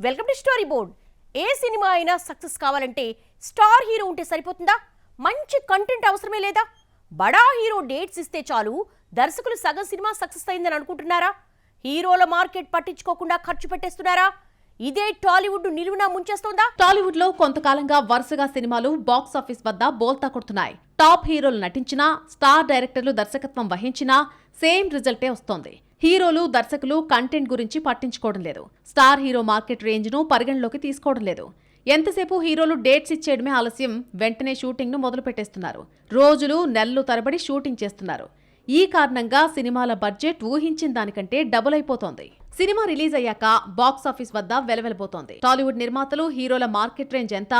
Welcome to story board. A cinema అయినా success కావాలంటే star hero ఉంటే సరిపోతుందా? మంచి కంటెంట్ అవసరమే లేదా? బడా హీరో డేట్స్ ఇస్తే చాలు దర్శకులు సగం సినిమా సక్సెస్ అయిందని అనుకుంటున్నారా? హీరోల మార్కెట్ పట్టించుకోకుండా ఖర్చు పెట్టేస్తున్నారా? ఇదే టాలీవుడ్ నిలువునా ముంచేస్తోందా? టాలీవుడ్ లో కొంతకాలంగా వరుసగా సినిమాలు బాక్స్ ఆఫీస్ వద్ద బోల్తా కొడుతున్నాయి. టాప్ హీరోలు నటించినా, స్టార్ డైరెక్టర్లు దర్శకత్వం వహించినా సేమ్ రిజల్టే వస్తోంది. హీరోలు, దర్శకులు కంటెంట్ గురించి పట్టించుకోవడం లేదు. స్టార్ హీరో మార్కెట్ రేంజ్ ను పరిగణలోకి తీసుకోవడం లేదు. ఎంతసేపు హీరోలు డేట్స్ ఇచ్చేయడమే ఆలస్యం, వెంటనే షూటింగ్ ను మొదలు పెట్టేస్తున్నారు. రోజులు, నెలలు తరబడి షూటింగ్ చేస్తున్నారు. ఈ కారణంగా సినిమాల బడ్జెట్ ఊహించిన దానికంటే డబుల్ అయిపోతోంది. సినిమా రిలీజ్ అయ్యాక బాక్స్ ఆఫీస్ వద్ద వెలవెలబోతోంది. టాలీవుడ్ నిర్మాతలు, హీరోల మార్కెట్ రేంజ్ ఎంత,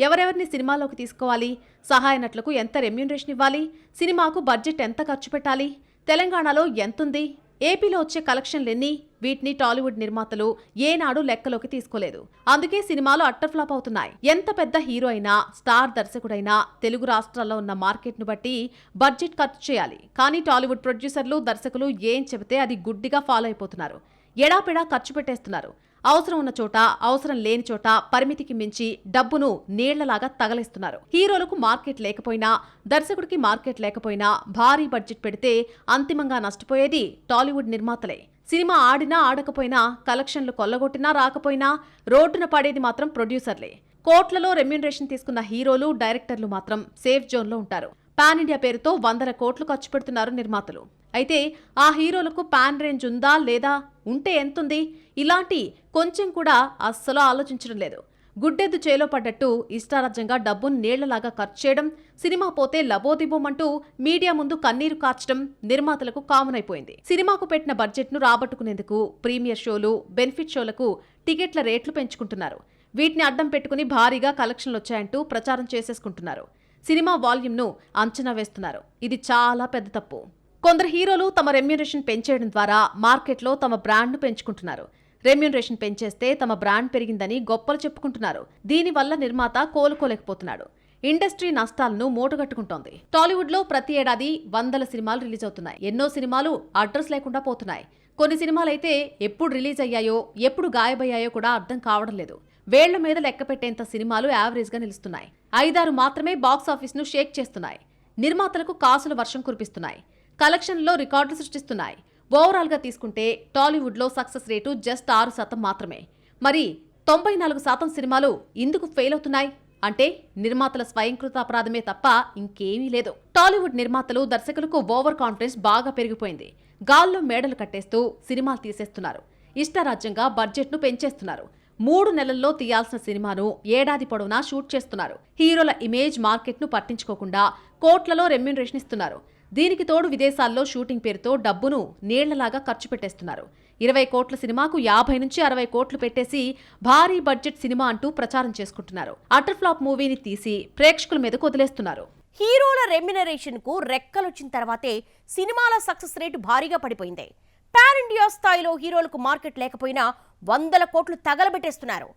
ఎవరెవరిని సినిమాలోకి తీసుకోవాలి, సహాయ నటులకు ఎంత రెమ్యూనరేషన్ ఇవ్వాలి, సినిమాకు బడ్జెట్ ఎంత ఖర్చు పెట్టాలి, తెలంగాణలో ఎంతుంది, ఏపీలో వచ్చే కలెక్షన్లెన్ని, వీటిని టాలీవుడ్ నిర్మాతలు ఏనాడు లెక్కలోకి తీసుకోలేదు. అందుకే సినిమాలు అట్టర్ ఫ్లాప్ అవుతున్నాయి. ఎంత పెద్ద హీరో అయినా, స్టార్ దర్శకుడైనా తెలుగు రాష్ట్రాల్లో ఉన్న మార్కెట్ను బట్టి బడ్జెట్ ఖర్చు చేయాలి. కానీ టాలీవుడ్ ప్రొడ్యూసర్లు, దర్శకులు ఏం చెబితే అది గుడ్డిగా ఫాలో అయిపోతున్నారు. ఎడాపెడా ఖర్చు పెట్టేస్తున్నారు. అవసరం ఉన్న చోట, అవసరం లేని చోట పరిమితికి మించి డబ్బును నీళ్లలాగా తగలేస్తున్నారు. హీరోలకు మార్కెట్ లేకపోయినా, దర్శకుడికి మార్కెట్ లేకపోయినా భారీ బడ్జెట్ పెడితే అంతిమంగా నష్టపోయేది టాలీవుడ్ నిర్మాతలే. సినిమా ఆడినా ఆడకపోయినా, కలెక్షన్లు కొల్లగొట్టినా రాకపోయినా రోడ్డున పడేది మాత్రం ప్రొడ్యూసర్లే. కోట్లలో రెమ్యూనరేషన్ తీసుకున్న హీరోలు, డైరెక్టర్లు మాత్రం సేఫ్ జోన్లో ఉంటారు. పాన్ ఇండియా పేరుతో 100 కోట్లు ఖర్చు పెడుతున్నారు నిర్మాతలు. అయితే ఆ హీరోలకు పాన్ రేంజ్ ఉందా లేదా, ఉంటే ఎంతుంది, ఇలాంటి కొంచెం కూడా అస్సలు ఆలోచించడం లేదు. గుడ్డెద్దు చేలో పడ్డట్టు ఇష్టారాజ్యంగా డబ్బును నీళ్లలాగా ఖర్చు చేయడం, సినిమా పోతే లబోదిబోమంటూ మీడియా ముందు కన్నీరు కార్చడం నిర్మాతలకు కామన్ అయిపోయింది. సినిమాకు పెట్టిన బడ్జెట్ను రాబట్టుకునేందుకు ప్రీమియర్ షోలు, బెనిఫిట్ షోలకు టికెట్ల రేట్లు పెంచుకుంటున్నారు. వీటిని అడ్డం పెట్టుకుని భారీగా కలెక్షన్లు వచ్చాయంటూ ప్రచారం చేసేసుకుంటున్నారు. సినిమా వాల్యూమ్ను అంచనా వేస్తున్నారు. ఇది చాలా పెద్ద తప్పు. కొందరు హీరోలు తమ రెమ్యూనరేషన్ పెంచేయడం ద్వారా మార్కెట్లో తమ బ్రాండ్ను పెంచుకుంటున్నారు. రెమ్యూనరేషన్ పెంచేస్తే తమ బ్రాండ్ పెరిగిందని గొప్పలు చెప్పుకుంటున్నారు. దీనివల్ల నిర్మాత కోలుకోలేకపోతున్నాడు. ఇండస్ట్రీ నష్టాలను మూటగట్టుకుంటోంది. టాలీవుడ్లో ప్రతి ఏడాది 100 సినిమాలు రిలీజ్ అవుతున్నాయి. ఎన్నో సినిమాలు అడ్రస్ లేకుండా పోతున్నాయి. కొన్ని సినిమాలైతే ఎప్పుడు రిలీజ్ అయ్యాయో, ఎప్పుడు గాయబయ్యాయో కూడా అర్థం కావడం లేదు. వేళ్ల మీద లెక్క పెట్టేంత సినిమాలు యావరేజ్ గా నిలుస్తున్నాయి. 5-6 మాత్రమే బాక్స్ ఆఫీస్ ను షేక్ చేస్తున్నాయి. నిర్మాతలకు కాసుల వర్షం కురిపిస్తున్నాయి. కలెక్షన్లో రికార్డులు సృష్టిస్తున్నాయి. ఓవరాల్ గా తీసుకుంటే టాలీవుడ్ లో సక్సెస్ రేటు జస్ట్ 6% మాత్రమే. మరి 94% సినిమాలు ఇందుకు ఫెయిల్ అవుతున్నాయి అంటే నిర్మాతల స్వయంకృత అపరాధమే తప్ప ఇంకేమీ లేదు. టాలీవుడ్ నిర్మాతలు, దర్శకులకు ఓవర్ కాన్ఫిడెన్స్ బాగా పెరిగిపోయింది. గాల్లో మేడలు కట్టేస్తూ సినిమాలు తీసేస్తున్నారు. ఇష్టారాజ్యంగా బడ్జెట్ ను పెంచేస్తున్నారు. 3 నెలల్లో తీయాల్సిన సినిమాను ఏడాది పొడవునా షూట్ చేస్తున్నారు. హీరోల ఇమేజ్, మార్కెట్ ను పట్టించుకోకుండా కోట్లలో రెమ్యూనరేషన్ ఇస్తున్నారు. దీనికి తోడు విదేశాల్లో షూటింగ్ పేరుతో డబ్బును నీళ్లలాగా ఖర్చు పెట్టేస్తున్నారు. 20 కోట్ల సినిమాకు 50 నుంచి 60 కోట్లు పెట్టేసి భారీ బడ్జెట్ సినిమా అంటూ ప్రచారం చేసుకుంటున్నారు. అటర్ ఫ్లాప్ మూవీని తీసి ప్రేక్షకుల మీదకు వదిలేస్తున్నారు. హీరోల రెమ్యునరేషన్ కు రెక్కలొచ్చిన తర్వాతే సినిమాల సక్సెస్ రేటు భారీగా పడిపోయింది. పాన్ ఇండియా స్థాయిలో హీరోలకు మార్కెట్ లేకపోయినా 100 కోట్లు తగలబెట్టేస్తున్నారు.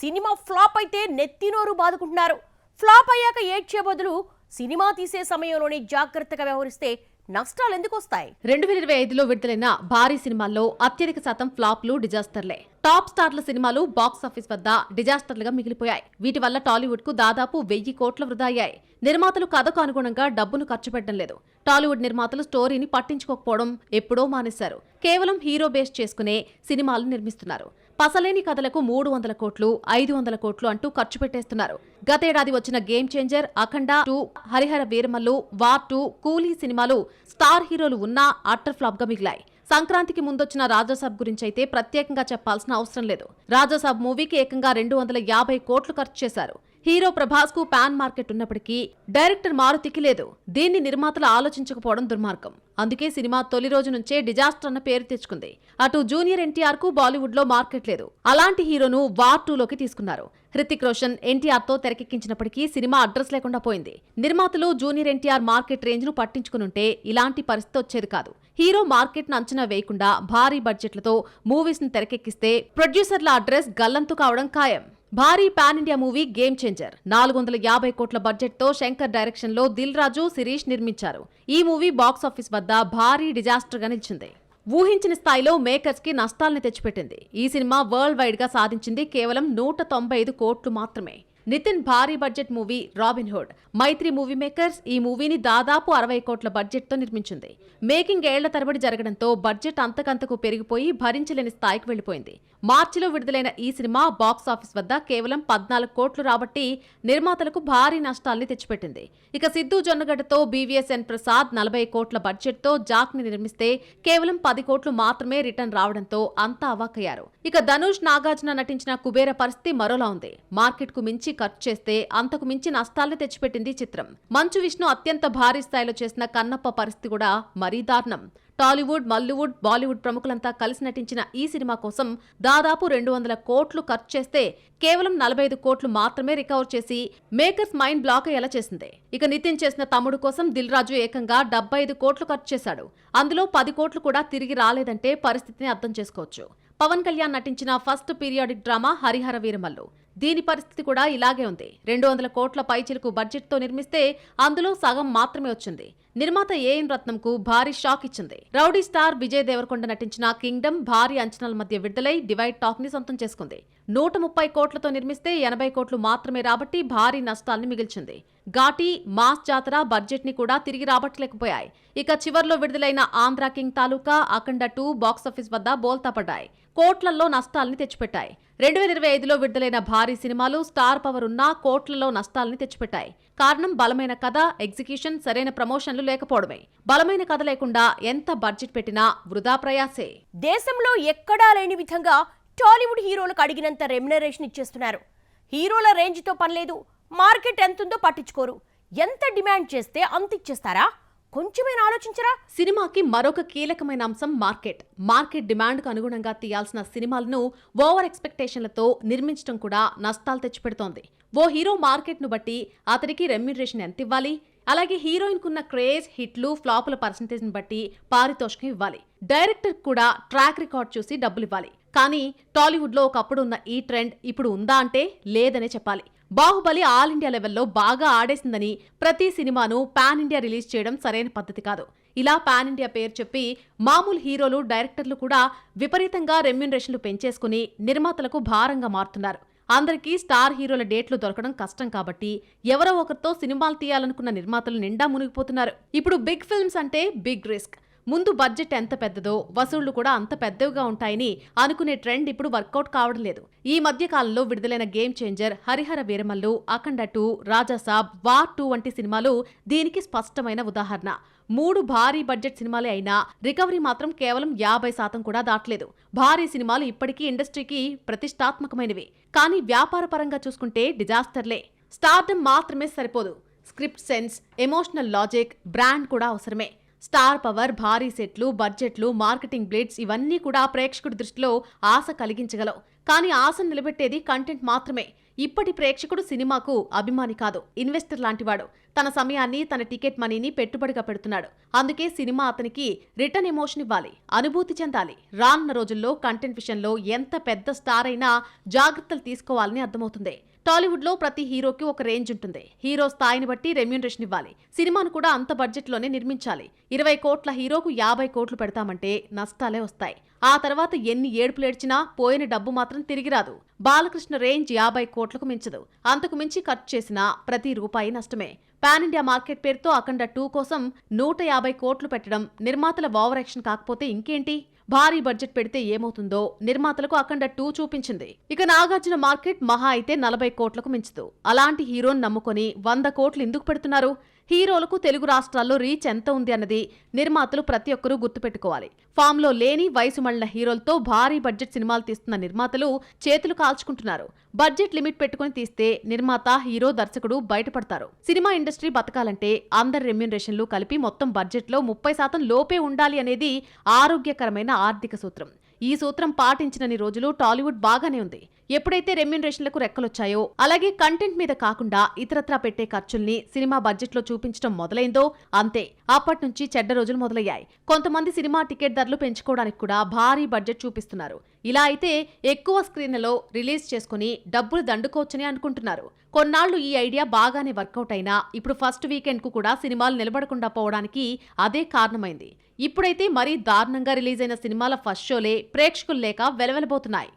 సినిమా ఫ్లాప్ అయితే నెత్తినోరు బాదుకుంటున్నారు. ఫ్లాప్ అయ్యాక ఏడ్చే బదులు సినిమా తీసే సమయంలోనే జాగ్రత్తగా వ్యవహరిస్తే నష్టాలు ఎందుకు వస్తాయి? 2025లో విడుదలైన భారీ సినిమాల్లో అత్యధిక శాతం ఫ్లాప్లు, డిజాస్టర్లే. టాప్ స్టార్ల సినిమాలు బాక్స్ ఆఫీస్ వద్ద డిజాస్టర్లుగా మిగిలిపోయాయి. వీటి వల్ల టాలీవుడ్ కు దాదాపు 1000 కోట్ల వృధా అయ్యాయి. నిర్మాతలు కథకు అనుగుణంగా డబ్బును ఖర్చు పెట్టడం లేదు. టాలీవుడ్ నిర్మాతలు స్టోరీని పట్టించుకోకపోవడం ఎప్పుడో మానేశారు. కేవలం హీరో బేస్ చేసుకునే సినిమాలు నిర్మిస్తున్నారు. పసలేని కథలకు 300 కోట్లు, 500 కోట్లు అంటూ ఖర్చు పెట్టేస్తున్నారు. గతేడాది వచ్చిన గేమ్ చేంజర్, అఖండ 2, హరిహర వీరమల్లు, వార్ 2, కూలీ సినిమాలు స్టార్ హీరోలు ఉన్నా అట్టర్ ఫ్లాప్ గా మిగిలాయి. సంక్రాంతికి ముందొచ్చిన రాజాసాబ్ గురించైతే ప్రత్యేకంగా చెప్పాల్సిన అవసరం లేదు. రాజాసాబ్ మూవీకి ఏకంగా 250 కోట్లు ఖర్చు చేశారు. హీరో ప్రభాస్ కు పాన్ మార్కెట్ ఉన్నప్పటికీ డైరెక్టర్ మారుతికి లేదు. దీన్ని నిర్మాతలు ఆలోచించకపోవడం దుర్మార్గం. అందుకే సినిమా తొలి రోజు నుంచే డిజాస్టర్ అన్న పేరు తెచ్చుకుంది. అటు జూనియర్ ఎన్టీఆర్ కు బాలీవుడ్ లో మార్కెట్ లేదు. అలాంటి హీరోను వార్ 2లోకి తీసుకున్నారు. హృతిక్ రోషన్ ఎన్టీఆర్ తో తెరకెక్కించినప్పటికీ సినిమా అడ్రస్ లేకుండా పోయింది. నిర్మాతలు జూనియర్ ఎన్టీఆర్ మార్కెట్ రేంజ్ ను పట్టించుకునుంటే ఇలాంటి పరిస్థితి వచ్చేది కాదు. హీరో మార్కెట్ ను అంచనా వేయకుండా భారీ బడ్జెట్లతో మూవీస్ ను తెరకెక్కిస్తే ప్రొడ్యూసర్ల అడ్రస్ గల్లంతు కావడం ఖాయం. భారీ pan India movie game changer 450 కోట్ల బడ్జెట్ తో శంకర్ డైరెక్షన్ లో దిల్ రాజు, శిరీష్ నిర్మించారు. ఈ మూవీ బాక్స్ ఆఫీస్ వద్ద భారీ డిజాస్టర్ గా నిలిచింది. ఊహించిన స్థాయిలో మేకర్స్ కి నష్టాల్ని తెచ్చిపెట్టింది. ఈ సినిమా వరల్డ్ వైడ్ గా సాధించింది కేవలం 195 కోట్లు మాత్రమే. నితిన్ భారీ బడ్జెట్ మూవీ రాబిన్ హుడ్. మైత్రి మూవీ మేకర్స్ ఈ మూవీని దాదాపు 60 కోట్ల బడ్జెట్ తో నిర్మించింది. మేకింగ్ ఏళ్ల తరబడి జరగడంతో బడ్జెట్ అంతకంతకు పెరిగిపోయి భరించలేని స్థాయికి వెళ్లిపోయింది. మార్చిలో విడుదలైన ఈ సినిమా బాక్స్ ఆఫీస్ వద్ద కేవలం 14 కోట్లు రాబట్టి నిర్మాతలకు భారీ నష్టాల్ని తెచ్చిపెట్టింది. ఇక సిద్ధు జొన్నగడ్డతో బీవీఎస్ఎన్ ప్రసాద్ 40 కోట్ల బడ్జెట్ తో జాక్ ని నిర్మిస్తే కేవలం 10 కోట్లు మాత్రమే రిటర్న్ రావడంతో అంతా అవాక్కయ్యారు. ఇక ధనుష్ నాగార్జున నటించిన కుబేర పరిస్థితి మరోలా ఉంది. మార్కెట్ కు మించి ఖర్చు చేస్తే అంతకు మించి నష్టాల్ని తెచ్చిపెట్టింది చిత్రం. మంచు విష్ణు అత్యంత భారీ స్థాయిలో చేసిన కన్నప్ప పరిస్థితి కూడా మరీ దారుణం. టాలీవుడ్, మల్లీవుడ్, బాలీవుడ్ ప్రముఖులంతా కలిసి నటించిన ఈ సినిమా కోసం దాదాపు 200 కోట్లు ఖర్చు చేస్తే కేవలం 45 కోట్లు మాత్రమే రికవర్ చేసి మేకర్స్ మైండ్ బ్లాక్ అయ్యేలా చేసింది. ఇక నితిన్ చేసిన తమ్ముడు కోసం దిల్ రాజు ఏకంగా 75 కోట్లు ఖర్చు చేశాడు. అందులో 10 కోట్లు కూడా తిరిగి రాలేదంటే పరిస్థితిని అర్థం చేసుకోవచ్చు. పవన్ కళ్యాణ్ నటించిన first periodic drama Harihara Veeramallu. దీని పరిస్థితి కూడా ఇలాగే ఉంది. 200 కోట్ల పైచిలకు బడ్జెట్ తో నిర్మిస్తే అందులో సగం మాత్రమే వచ్చింది. నిర్మాత ఏఎన్ రత్నంకు భారీ షాక్ ఇచ్చింది. రౌడీ స్టార్ విజయ్ దేవరకొండ నటించిన కింగ్డమ్ భారీ అంచనాల మధ్య విడుదలై డివైడ్ టాక్ ని సొంతం చేసుకుంది. 130 కోట్లతో నిర్మిస్తే 80 కోట్లు మాత్రమే రాబట్టి భారీ నష్టాల్ని మిగిల్చింది. ఘాటి, మాస్ జాతర బడ్జెట్ ని కూడా తిరిగి రాబట్టలేకపోయాయి. ఇక చివర్లో విడుదలైన ఆంధ్ర కింగ్ తాలూకా, అఖండ 2 బాక్సాఫీస్ వద్ద బోల్తా పడ్డాయి. కోట్లలో నష్టాల్ని తెచ్చిపెట్టాయి. 2025లో విడుదలైన భారీ సినిమాలు స్టార్ పవర్ ఉన్నా కోట్లలో నష్టాల్ని తెచ్చిపెట్టాయి. కారణం బలమైన కథ, ఎగ్జిక్యూషన్, సరైన ప్రమోషన్లు లేకపోవడమే. బలమైన కథ లేకుండా ఎంత బడ్జెట్ పెట్టినా వృధా ప్రయాసే. దేశంలో ఎక్కడా లేని విధంగా టాలీవుడ్ హీరోలకు అడిగినంత రెమ్యునరేషన్ ఇచ్చేస్తున్నారు. హీరోల రేంజ్తో పనిలేదు, మార్కెట్ ఎంతుందో పట్టించుకోరు. ఎంత డిమాండ్ చేస్తే అంత ఇచ్చేస్తారా? కొంచెమైనా ఆలోచించరా? సినిమాకి మరొక కీలకమైన అంశం మార్కెట్ డిమాండ్కు అనుగుణంగా తీయాల్సిన సినిమాలను ఓవర్ ఎక్స్పెక్టేషన్లతో నిర్మించడం కూడా నష్టాలు తెచ్చిపెడుతోంది. ఓ హీరో మార్కెట్ను బట్టి అతనికి రెమ్యునరేషన్ ఎంత ఇవ్వాలి, అలాగే హీరోయిన్కున్న క్రేజ్, హిట్లు, ఫ్లాపుల పర్సంటేజ్ని బట్టి పారితోషికం ఇవ్వాలి. డైరెక్టర్ కూడా ట్రాక్ రికార్డ్ చూసి డబ్బులు ఇవ్వాలి. కానీ టాలీవుడ్లో ఒకప్పుడు ఉన్న ఈ ట్రెండ్ ఇప్పుడు ఉందా అంటే లేదనే చెప్పాలి. బాహుబలి ఆల్ ఇండియా లెవెల్లో బాగా ఆడేసిందని ప్రతి సినిమాను పాన్ ఇండియా రిలీజ్ చేయడం సరైన పద్ధతి కాదు. ఇలా పాన్ ఇండియా పేరు చెప్పి మామూలు హీరోలు, డైరెక్టర్లు కూడా విపరీతంగా రెమ్యునరేషన్లు పెంచేసుకుని నిర్మాతలకు భారంగా మారుతున్నారు. అందరికీ స్టార్ హీరోల డేట్లు దొరకడం కష్టం కాబట్టి ఎవరో ఒకరితో సినిమాలు తీయాలనుకున్న నిర్మాతలు నిండా మునిగిపోతున్నారు. ఇప్పుడు బిగ్ ఫిల్మ్స్ అంటే బిగ్ రిస్క్. ముందు బడ్జెట్ ఎంత పెద్దదో వాసూళ్లు కూడా అంత పెద్దవిగా ఉంటాయని అనుకునే ట్రెండ్ ఇప్పుడు వర్కౌట్ కావడం లేదు. ఈ మధ్య కాలంలో విడుదలైన గేమ్ చేంజర్, హరిహర వీరమల్లు, అఖండ 2, రాజాసాబ్, వార్ 2 వంటి సినిమాలు దీనికి స్పష్టమైన ఉదాహరణ. 3 భారీ బడ్జెట్ సినిమాలే అయినా రికవరీ మాత్రం కేవలం 50% కూడా దాటలేదు. భారీ సినిమాలు ఇప్పటికీ ఇండస్ట్రీకి ప్రతిష్టాత్మకమైనవి, కానీ వ్యాపార పరంగా చూసుకుంటే డిజాస్టర్లే. స్టార్డమ్ మాత్రమే సరిపోదు, script sense, emotional logic, brand కూడా అవసరమే. స్టార్ పవర్, భారీ సెట్లు, బడ్జెట్లు, మార్కెటింగ్ బ్లిట్స్ ఇవన్నీ కూడా ప్రేక్షకుడి దృష్టిలో ఆశ కలిగించగలవు. కానీ ఆశను నిలబెట్టేది కంటెంట్ మాత్రమే. ఇప్పటి ప్రేక్షకుడు సినిమాకు అభిమాని కాదు, ఇన్వెస్టర్ లాంటివాడు. తన సమయాన్ని, తన టికెట్ మనీని పెట్టుబడిగా పెడుతున్నాడు. అందుకే సినిమా అతనికి రిటర్న్ ఎమోషన్ ఇవ్వాలి, అనుభూతి చెందాలి. రానున్న రోజుల్లో కంటెంట్ విషయంలో ఎంత పెద్ద స్టార్ అయినా జాగ్రత్తలు తీసుకోవాలని అర్థమవుతుంది. టాలీవుడ్ లో ప్రతి హీరోకి ఒక రేంజ్ ఉంటుంది. హీరో స్థాయిని బట్టి రెమ్యునరేషన్ ఇవ్వాలి. సినిమాను కూడా అంత బడ్జెట్లోనే నిర్మించాలి. 20 కోట్ల హీరోకు 50 కోట్లు పెడతామంటే నష్టాలే వస్తాయి. ఆ తర్వాత ఎన్ని ఏడుపులు ఏడ్చినా పోయిన డబ్బు మాత్రం తిరిగి రాదు. బాలకృష్ణ రేంజ్ 50 కోట్లకు మించదు. అంతకు మించి ఖర్చు చేసినా ప్రతి రూపాయి నష్టమే. పాన్ ఇండియా మార్కెట్ పేరుతో అఖండ 2 కోసం 150 కోట్లు పెట్టడం నిర్మాతల ఓవర్ యాక్షన్ కాకపోతే ఇంకేంటి? భారీ బడ్జెట్ పెడితే ఏమవుతుందో నిర్మాతలకు అఖండ 2 చూపించింది. ఇక నాగార్జున మార్కెట్ మహా అయితే 40 కోట్లకు మించదు. అలాంటి హీరోని నమ్ముకొని 100 కోట్లు ఎందుకు పెడుతున్నారు? హీరోలకు తెలుగు రాష్ట్రాల్లో రీచ్ ఎంత ఉంది అన్నది నిర్మాతలు ప్రతి ఒక్కరూ గుర్తుపెట్టుకోవాలి. ఫామ్లో లేని వయసు మళ్లిన హీరోలతో భారీ బడ్జెట్ సినిమాలు తీస్తున్న నిర్మాతలు చేతులు కాల్చుకుంటున్నారు. బడ్జెట్ లిమిట్ పెట్టుకుని తీస్తే నిర్మాత, హీరో, దర్శకుడు బయటపడతారు. సినిమా ఇండస్ట్రీ బతకాలంటే అందరి రెమ్యునరేషన్లు కలిపి మొత్తం బడ్జెట్లో 30% లోపే ఉండాలి అనేది ఆరోగ్యకరమైన ఆర్థిక సూత్రం. ఈ సూత్రం పాటించినన్ని రోజులు టాలీవుడ్ బాగానే ఉంది. ఎప్పుడైతే రెమ్యూనరేషన్లకు రెక్కలొచ్చాయో, అలాగే కంటెంట్ మీద కాకుండా ఇతరత్రా పెట్టే ఖర్చుల్ని సినిమా బడ్జెట్లో చూపించడం మొదలైందో అంతే అప్పట్నుంచి చెడ్డ రోజులు మొదలయ్యాయి. కొంతమంది సినిమా టికెట్ ధరలు పెంచుకోవడానికి కూడా భారీ బడ్జెట్ చూపిస్తున్నారు. ఇలా అయితే ఎక్కువ స్క్రీన్లలో రిలీజ్ చేసుకుని డబ్బులు దండుకోవచ్చని అనుకుంటున్నారు. కొన్నాళ్లు ఈ ఐడియా బాగానే వర్కౌట్ అయినా ఇప్పుడు ఫస్ట్ వీకెండ్ కు కూడా సినిమాలు నిలబడకుండా పోవడానికి అదే కారణమైంది. ఇప్పుడైతే మరీ దారుణంగా రిలీజ్ అయిన సినిమాల ఫస్ట్ షోలే ప్రేక్షకులు లేక వెలవెలబోతున్నాయి.